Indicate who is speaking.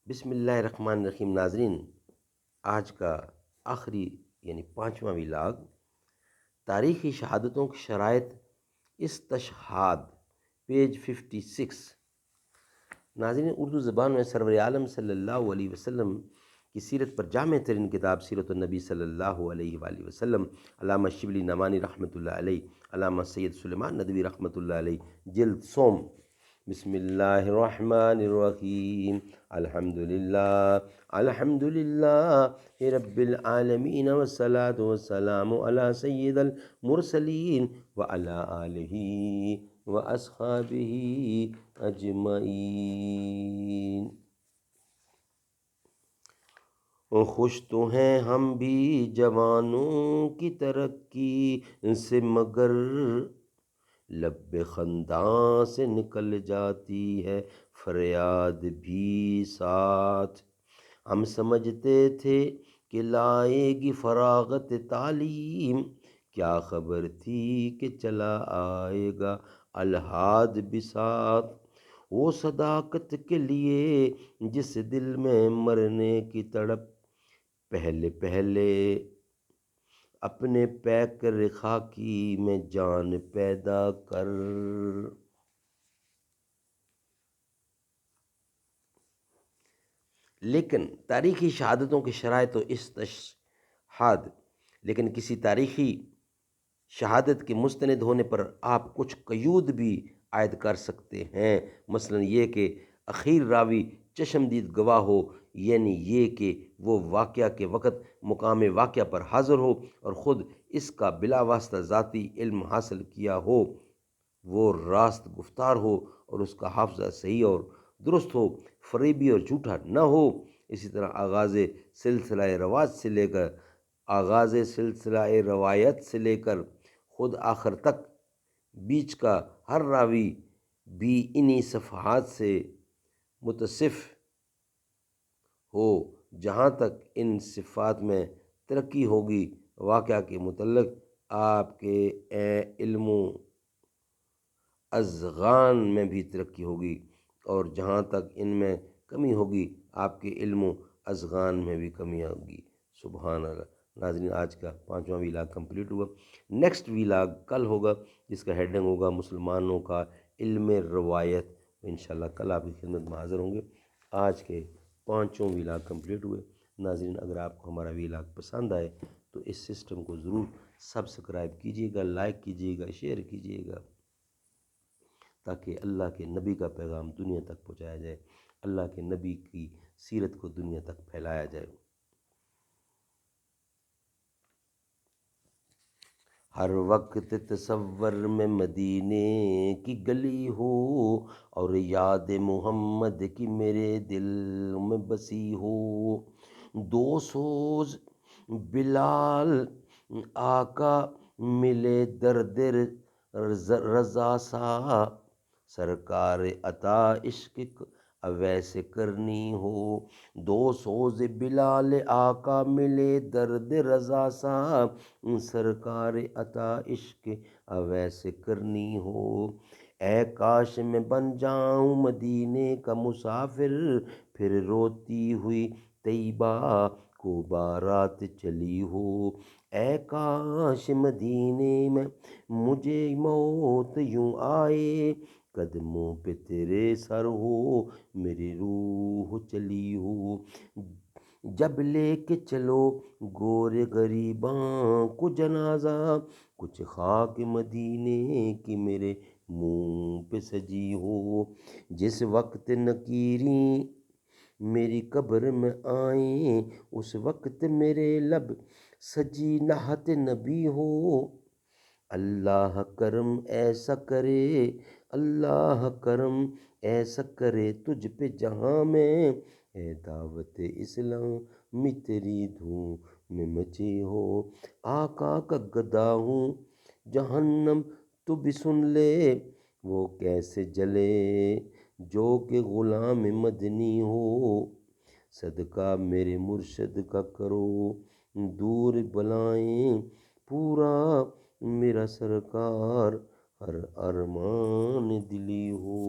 Speaker 1: بسم اللہ الرحمن الرحیم۔ ناظرین، آج کا آخری یعنی 5واں ولاگ تاریخی شہادتوں کی شرائط استشہاد، پیج 56۔ ناظرین، اردو زبان میں سرور عالم صلی اللہ علیہ وسلم کی سیرت پر جامع ترین کتاب سیرت النبی صلی اللہ علیہ وآلہ وسلم، علامہ شبلی نعمانی رحمۃ اللہ علیہ، علامہ سید سلیمان ندوی رحمۃ اللہ علیہ، جلد سوم۔ بسم اللہ الرحمن الرحیم۔ الحمدللہ رب العالمین والصلاة والسلام علی سید المرسلین وعلی آلہ واصحابہ اجمعین۔ خوش تو ہیں ہم بھی جوانوں کی ترقی سے، مگر لب خنداں سے نکل جاتی ہے فریاد بھی ساتھ۔ ہم سمجھتے تھے کہ لائے گی فراغت تعلیم، کیا خبر تھی کہ چلا آئے گا الحاد بھی ساتھ۔ وہ صداقت کے لیے جس دل میں مرنے کی تڑپ، پہلے پہلے اپنے پیکر خاکی میں جان پیدا کر۔ لیکن تاریخی شہادتوں کی شرائط و استشہاد، لیکن کسی تاریخی شہادت کے مستند ہونے پر آپ کچھ قیود بھی عائد کر سکتے ہیں، مثلا یہ کہ اخیر راوی چشمدید گواہ ہو، یعنی یہ کہ وہ واقعہ کے وقت مقام واقعہ پر حاضر ہو اور خود اس کا بلا واسطہ ذاتی علم حاصل کیا ہو، وہ راست گفتار ہو اور اس کا حافظہ صحیح اور درست ہو، فریبی اور جھوٹا نہ ہو۔ اسی طرح آغاز سلسلہ روایت سے لے کر خود آخر تک بیچ کا ہر راوی بھی انہی صفحات سے متصف ہو۔ جہاں تک ان صفات میں ترقی ہوگی، واقعہ کے متعلق آپ کے علم و اذغان میں بھی ترقی ہوگی، اور جہاں تک ان میں کمی ہوگی، آپ کے علم و اذغان میں بھی کمی ہوگی۔ سبحان اللہ۔ ناظرین، آج کا 5واں ویلاگ کمپلیٹ ہوا۔ نیکسٹ ویلاگ کل ہوگا، جس کا ہیڈنگ ہوگا مسلمانوں کا علم روایت۔ انشاءاللہ کل آپ کی خدمت میں حاضر ہوں گے۔ آج کے 5 ویلاگ کمپلیٹ ہوئے۔ ناظرین، اگر آپ کو ہمارا ویلاگ پسند آئے تو اس سسٹم کو ضرور سبسکرائب کیجیے گا، لائک کیجیے گا، شیئر کیجیے گا، تاکہ اللہ کے نبی کا پیغام دنیا تک پہنچایا جائے، اللہ کے نبی کی سیرت کو دنیا تک پھیلایا جائے۔ ہر وقت تصور میں مدینے کی گلی ہو، اور یاد محمد کی میرے دل میں بسی ہو۔ دو سوز بلال آقا ملے درد رضا سا، سرکار عطا عشق اویسے کرنی ہو۔ دو سوز بلال آقا ملے درد رضا سا، سرکار عطا عشق اویسے کرنی ہو۔ اے کاش میں بن جاؤں مدینے کا مسافر، پھر روتی ہوئی طیبہ کو بارات چلی ہو۔ اے کاش مدینے میں مجھے موت یوں آئے، قدموں پہ تیرے سر ہو میری روح چلی ہو۔ جب لے کے چلو گورے غریباں کو جنازہ، کچھ خاک مدینے کی میرے منہ پہ سجی ہو۔ جس وقت نکیریں میری قبر میں آئیں، اس وقت میرے لب سجی نعت نبی ہو۔ اللہ کرم ایسا کرے، اللہ کرم ایسا کرے تجھ پہ جہاں میں، اے دعوت اسلامی تیری دھوم میں مچی ہو۔ آقا کا گدا ہوں جہنم تو بھی سن لے، وہ کیسے جلے جو کہ غلام مدنی ہو۔ صدقہ میرے مرشد کا کرو دور بلائیں، پورا میرا سرکار ہر ارمان دلی ہو۔